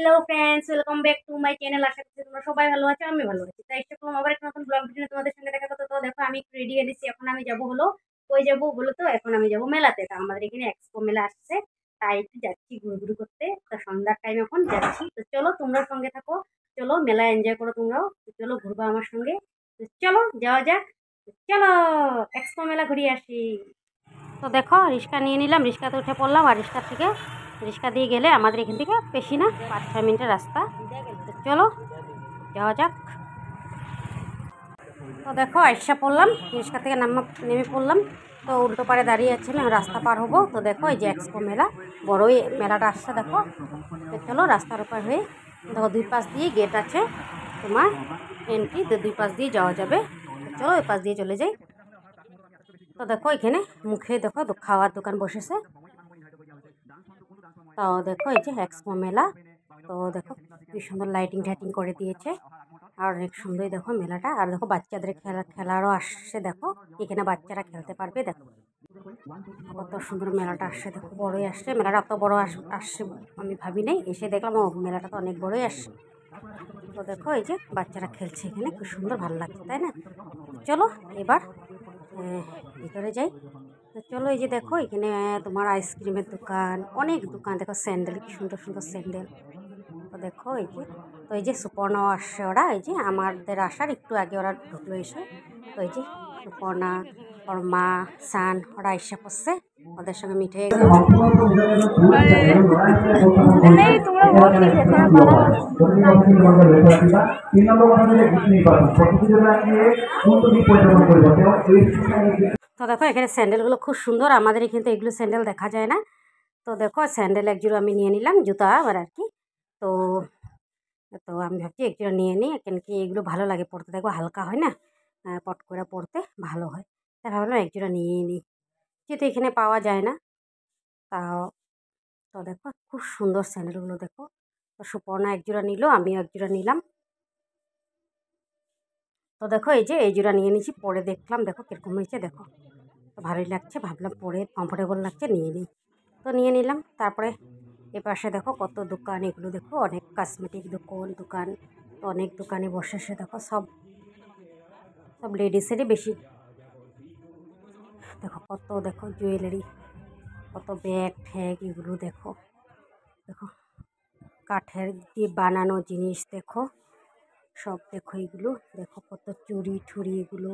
Hello friends, welcome back to my channel. আশা করছি তোমরা সবাই ভালো আছো, আমি ভালো আছি। তাই চেষ্টা করলাম আবার একটা নতুন ব্লগ ভিডিও তোমাদের সঙ্গে দেখা করতে। তো দেখো আমি একটু রেডি হয়ে নিচ্ছি। এখন আমি যাবো হলো কই যাবো বলো তো? এখন আমি যাবো মেলাতে। তা আমাদের এখানে এক্সপো মেলা আসছে, তাই একটু যাচ্ছি ঘুরঘুরি করতে। তো সন্ধ্যার টাইম এখন যাচ্ছি। তো চলো তোমরা সঙ্গে থাকো, চলো মেলা এনজয় করো তোমরাও। তো চলো ঘুরবো আমার সঙ্গে। তো চলো যাওয়া যাক। তো চলো এক্সপো মেলা ঘুরিয়ে আসি। তো দেখো রিক্সা নিয়ে নিলাম, রিক্সাতে উঠে পড়লাম। আর রিক্সা দিয়ে গেলে আমাদের এখান থেকে বেশি না, 5-6 মিনিটের রাস্তা। তো চলো যাওয়া যাক। তো দেখো আইসা পড়লাম, রিক্সা থেকে নেমে পড়লাম। তো উল্টো পারে দাঁড়িয়ে আছে, আমি রাস্তা পার হবো। তো দেখো এই যে এক্সপো মেলা, বড়ই মেলাটা আসছে দেখো। তো চলো রাস্তার উপর হয়ে দেখো দুই পাশ দিয়ে গেট আছে তোমার এন্ট্রি, তো দুই পাশ দিয়ে যাওয়া যাবে। তো চলো ওই পাশ দিয়ে চলে যাই। তো দেখো এখানে মুখে দেখো খাওয়ার দোকান বসেছে। তো দেখো এই যে এক্সপো মেলা। তো দেখো কি সুন্দর লাইটিং টাইটিং করে দিয়েছে, আর অনেক সুন্দর দেখো মেলাটা। আর দেখো বাচ্চাদের খেলারও আসছে দেখো, এখানে বাচ্চারা খেলতে পারবে। দেখো কত সুন্দর মেলাটা আসছে, দেখো বড়ই আসছে। মেলাটা এত বড় আসছে আমি ভাবি নাই, এসে দেখলাম ও মেলাটা তো অনেক বড়ই আসছে। তো দেখো এই যে বাচ্চারা খেলছে এখানে, খুব সুন্দর ভালো লাগছে তাই না? চলো এবার ভিতরে যাই। তো চলো এই যে দেখো এখানে তোমার আইসক্রিমের দোকান, অনেক দোকান। দেখো স্যান্ডেল, কি সুন্দর সুন্দর স্যান্ডেল। তো দেখো এই যে, তো এই যে সুপর্ণাও আসছে, ওরা এই যে আমাদের আসার একটু আগে ওরা ঢুকলো এসে। তো এই যে সুপর্ণা, ওর মা, সান, ওরা এসে পড়ছে, ওদের সঙ্গে মিট হয়ে গেল। তো দেখো এখানে স্যান্ডেলগুলো খুব সুন্দর, আমাদের এখানে তো এগুলো স্যান্ডেল দেখা যায় না। তো দেখো স্যান্ডেল এক জোড়া আমি নিয়ে নিলাম, জুতা আবার আর কি। তো তো আমি ভাবছি এক জোড়া নিয়ে নিই, কেন কি এগুলো ভালো লাগে পরতে, দেখো হালকা হয় না, পট করে পরতে ভালো হয়। তাই ভাবলাম এক জোড়া নিয়েই নিই, যেহেতু এখানে পাওয়া যায় না। তাও তো দেখো খুব সুন্দর স্যান্ডেলগুলো দেখো। তো সুপর্ণা এক জোড়া নিল, আমিও এক জোড়া নিলাম। তো দেখো এই যে এই জোড়া নিয়ে নিয়েছি, পরে দেখলাম দেখো কীরকম হয়েছে। দেখো তো ভালোই লাগছে, ভাবলাম পরে কমফোর্টেবল লাগছে নিয়ে নিই। তো নিয়ে নিলাম। তারপরে এপাশে দেখো কত দোকান, এগুলো দেখো অনেক কসমেটিক দোকান। তো অনেক দোকানে বসেছে দেখো, সব লেডিসেরই বেশি। দেখো কত দেখো জুয়েলারি, কত ব্যাগ ঠ্যাগ এগুলো দেখো। দেখো কাঠের দিয়ে বানানো জিনিস দেখো, সব দেখো এগুলো দেখো, কত চুড়ি ঠুড়ি এগুলো।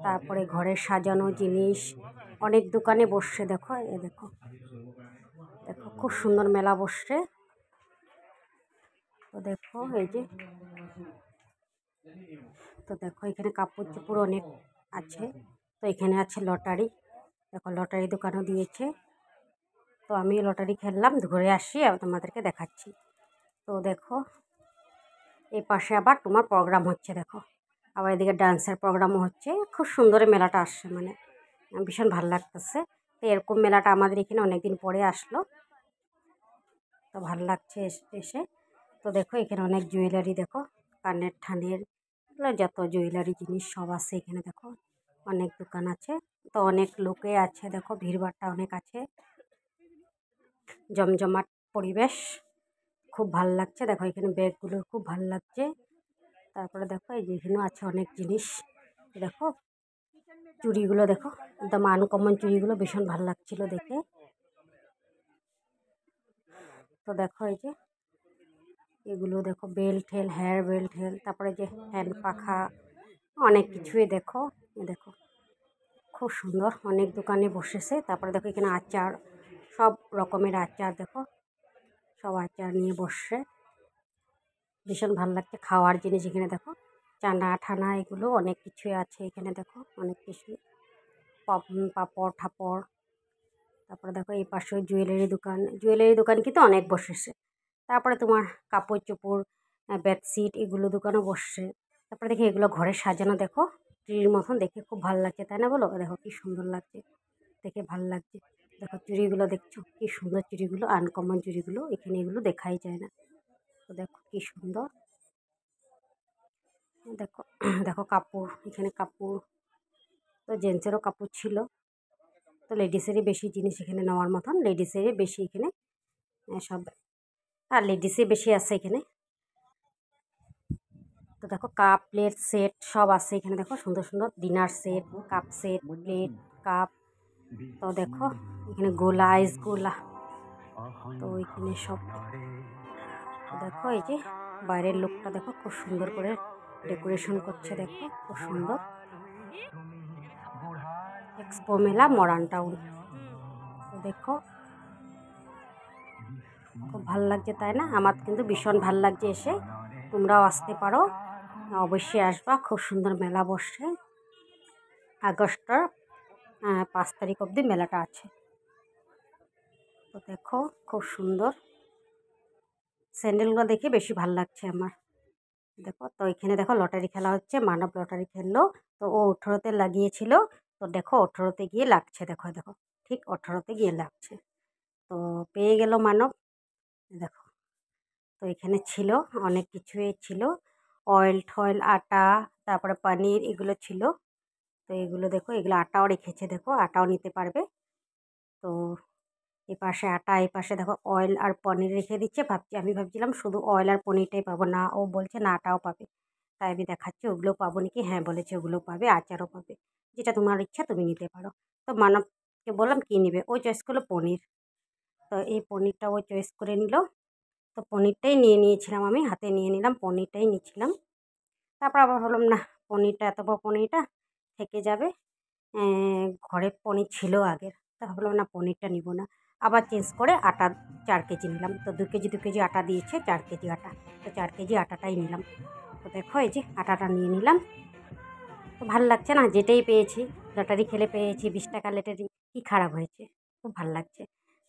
তারপরে ঘরে সাজানো জিনিস, অনেক দোকানে বসছে দেখো। দেখো দেখো খুব সুন্দর মেলা বসছে। তো দেখো এই যে, তো দেখো এখানে কাপড় চোপড় অনেক আছে। তো এখানে আছে লটারি, দেখো লটারি দোকানও দিয়েছে। তো আমি লটারি খেললাম, ঘুরে আসি আর তোমাদেরকে দেখাচ্ছি। তো দেখো এই পাশে আবার তোমার প্রোগ্রাম হচ্ছে দেখো, আবার এদিকে ডান্সের প্রোগ্রামও হচ্ছে। খুব সুন্দর মেলাটা আসছে, মানে ভীষণ ভালো লাগতেছে। তো এরকম মেলাটা আমাদের এখানে অনেকদিন পরে আসলো, তো ভালো লাগছে এসে। তো দেখো এখানে অনেক জুয়েলারি দেখো, কানের ঠানের যত জুয়েলারি জিনিস সব আছে এখানে দেখো, অনেক দোকান আছে। তো অনেক লোকে আছে দেখো, ভিড়ভাড়টা অনেক আছে, জমজমাট পরিবেশ, খুব ভালো লাগছে। দেখো এখানে ব্যাগগুলো খুব ভালো লাগছে। তারপরে দেখো এই যেখানেও আছে অনেক জিনিস। দেখো চুড়িগুলো দেখো, একদম আনকমন চুড়িগুলো, ভীষণ ভালো লাগছিল দেখে। তো দেখো এই যে এগুলো দেখো, বেল্ট হেল, হেয়ার বেল্ট হেল, তারপরে যে হ্যান্ড পাখা, অনেক কিছুই দেখো। দেখো খুব সুন্দর, অনেক দোকানে বসেছে। তারপরে দেখো এখানে আচার, সব রকমের আচার দেখো, সব আচার নিয়ে বসছে, ভীষণ ভালো লাগছে। খাওয়ার জিনিস এখানে দেখো, চানা ঠানা এগুলো অনেক কিছুই আছে এখানে দেখো, অনেক কিছু পাপড় ঠাপড়। তারপরে দেখো এই পাশে জুয়েলারি দোকান কিন্তু অনেক বসেছে। তারপরে তোমার কাপড় চোপড়, বেডশিট এগুলো দোকানও বসছে। তারপরে দেখি এগুলো ঘরে সাজানো দেখো, ট্রির মতন, দেখে খুব ভালো লাগছে তাই না বলো? দেখো কি সুন্দর লাগছে, দেখে ভালো লাগছে। দেখো চুড়িগুলো দেখছো, কি সুন্দর চুড়িগুলো, আনকমন চুড়িগুলো, এখানে এগুলো দেখাই যায় না। তো দেখো কি সুন্দর। দেখো দেখো কাপড়, এখানে কাপড়, তো জেন্টসেরও কাপড় ছিল। তো লেডিসেরই বেশি জিনিস এখানে নেওয়ার মতন, লেডিসেরই বেশি এখানে সব আর লেডিসই বেশি আছে এখানে। তো দেখো কাপ প্লেট সেট সব আছে এখানে। দেখো সুন্দর সুন্দর dinner set, cup set, plate, cup. তো দেখো এখানে গোলা, আইস গোলা। তো ওইখানে সব দেখো। এই যে বাইরের লোকটা দেখো খুব সুন্দর করে ডেকোরেশন করছে। দেখো খুব সুন্দর। এক্সপো মেলা মরান টাউন। তো দেখো খুব ভাল লাগছে, তাই না? আমার কিন্তু ভীষণ ভাল লাগছে এসে। তোমরাও আসতে পারো, অবশ্যই আসবা। খুব সুন্দর মেলা বসে। আগস্টের 5 তারিখ অবধি মেলাটা আছে। তো দেখো খুব সুন্দর। স্যান্ডেলগুলো দেখে বেশি ভাল লাগছে আমার। দেখো তো এখানে দেখো লটারি খেলা হচ্ছে। মানব লটারি খেললো। তো ও 18তে লাগিয়েছিল। তো দেখো 18তে গিয়ে লাগছে। দেখো দেখো ঠিক 18তে গিয়ে লাগছে। তো পেয়ে গেল মানব। দেখো তো এখানে ছিল অনেক কিছুই ছিল। অয়েল টয়েল, আটা, তারপরে পনির, এগুলো ছিল। তো এগুলো দেখো, এগুলো আটাও রেখেছে। দেখো আটাও নিতে পারবে। তো এপাশে আটা, এপাশে দেখো অয়েল আর পনির রেখে দিচ্ছে। আমি ভাবছিলাম শুধু অয়েল আর পনিরটাই পাবো, না ও বলছে না আটাও পাবে। তাই আমি দেখাচ্ছি ওগুলো পাবো নাকি। হ্যাঁ বলেছে ওগুলো পাবে, আচারও পাবে। যেটা তোমার ইচ্ছা তুমি নিতে পারো। তো মানবকে বললাম কী নিবে, ও চয়েস করলো পনির। তো এই পনিরটা ও চয়েস করে নিল। তো পনিরটাই নিয়ে নিয়েছিলাম, আমি হাতে নিয়ে নিলাম, পনিরটাই নিচ্ছিলাম। তারপর আবার ভাবলাম না, পনিরটা এত বড় পনিরটা থেকে যাবে। ঘরে পনির ছিল আগের। তা ভাবলাম না পনিরটা নিব না। আবার চেঞ্জ করে আটা 4 কেজি নিলাম। তো 2 কেজি আটা দিয়েছে, 4 কেজি আটা। তো 4 কেজি আটাটাই নিলাম। তো দেখো এই যে আটাটা নিয়ে নিলাম। তো ভাল লাগছে না, যেটাই পেয়েছি। লটারি খেলে পেয়েছি 20 টাকা লটারি, কী খারাপ হয়েছে? খুব ভাল লাগছে।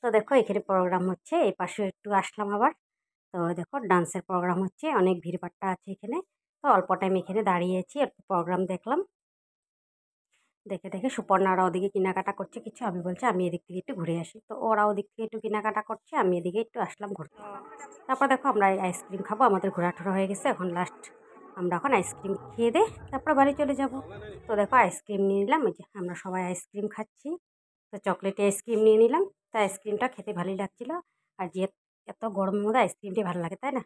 তো দেখো এখানে প্রোগ্রাম হচ্ছে, এই পাশে একটু আসলাম আবার। তো দেখো ডান্সের প্রোগ্রাম হচ্ছে, অনেক ভিড়ভাট্টা আছে এখানে। তো অল্প টাইম এখানে দাঁড়িয়েছি, একটু প্রোগ্রাম দেখলাম। দেখে দেখে সুপর্ণারা ওদিকে কেনাকাটা করছে কিছু। আমি বলছি আমি এদিক থেকে একটু ঘুরে আসি। তো ওরা ওদিক থেকে একটু কেনাকাটা করছে, আমি এদিকে একটু আসলাম ঘুরতে। তারপর দেখো আমরা আইসক্রিম খাবো। আমাদের ঘোরাটোরা হয়ে গেছে, এখন লাস্ট আমরা এখন আইসক্রিম খেয়ে দে তারপর বাড়ি চলে যাব। তো দেখো আইসক্রিম নিয়ে নিলাম। এই যে আমরা সবাই আইসক্রিম খাচ্ছি। তো চকলেটি আইসক্রিম নিয়ে নিলাম। তো আইসক্রিমটা খেতে ভালোই লাগছিলো। আর যে এত গরমের মধ্যে আইসক্রিমটাই ভালো লাগে, তাই না?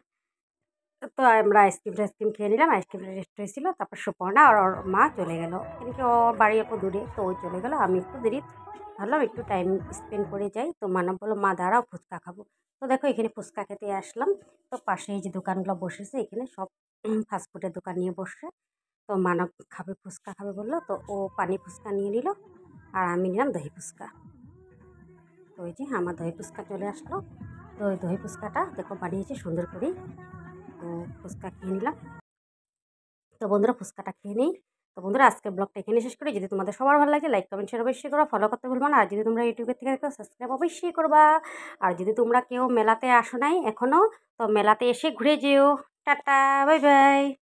তো আমরা আইসক্রিম খেয়ে নিলাম। আইসক্রিমটা টেস্ট হয়েছিল। তারপর সুপর্ণা আর ওর মা চলে গেল, কিন্তু ওর বাড়ি একটু দূরে। তো ওই চলে গেল, আমি একটু দেরি ভাবলাম একটু টাইম স্পেন্ড করে যাই। তো মানব বললো মা দাঁড়াও ফুচকা খাবো। তো দেখো এখানে ফুচকা খেতে আসলাম। তো পাশে এই যে দোকানগুলো বসেছে, এখানে সব ফাস্টফুডের দোকান নিয়ে বসছে। তো মানব খাবে, ফুচকা খাবে বললো। তো ও পানি ফুচকা নিয়ে নিল, আর আমি নিলাম দহি ফুচকা। তো ওই যে আমার দহি ফুচকা চলে আসলো। তো ওই দহি ফুচকাটা দেখো বানিয়েছে সুন্দর করে। তো ফুচকা খেয়ে নিলাম। তো বন্ধুরা ফুচকাটা খেয়ে নিই। তো বন্ধুরা আজকের ব্লগটা এখানে শেষ করি। যদি তোমাদের সবার ভালো লাগে লাইক কমেন্ট শেয়ার অবশ্যই করো, ফলো করতে ভুলবা না। আর যদি তোমরা ইউটিউবের থেকে দেখো সাবস্ক্রাইব অবশ্যই করবা। আর যদি তোমরা কেউ মেলাতে আসো নাই এখনও, তো মেলাতে এসে ঘুরে যেও। Tata, bye bye.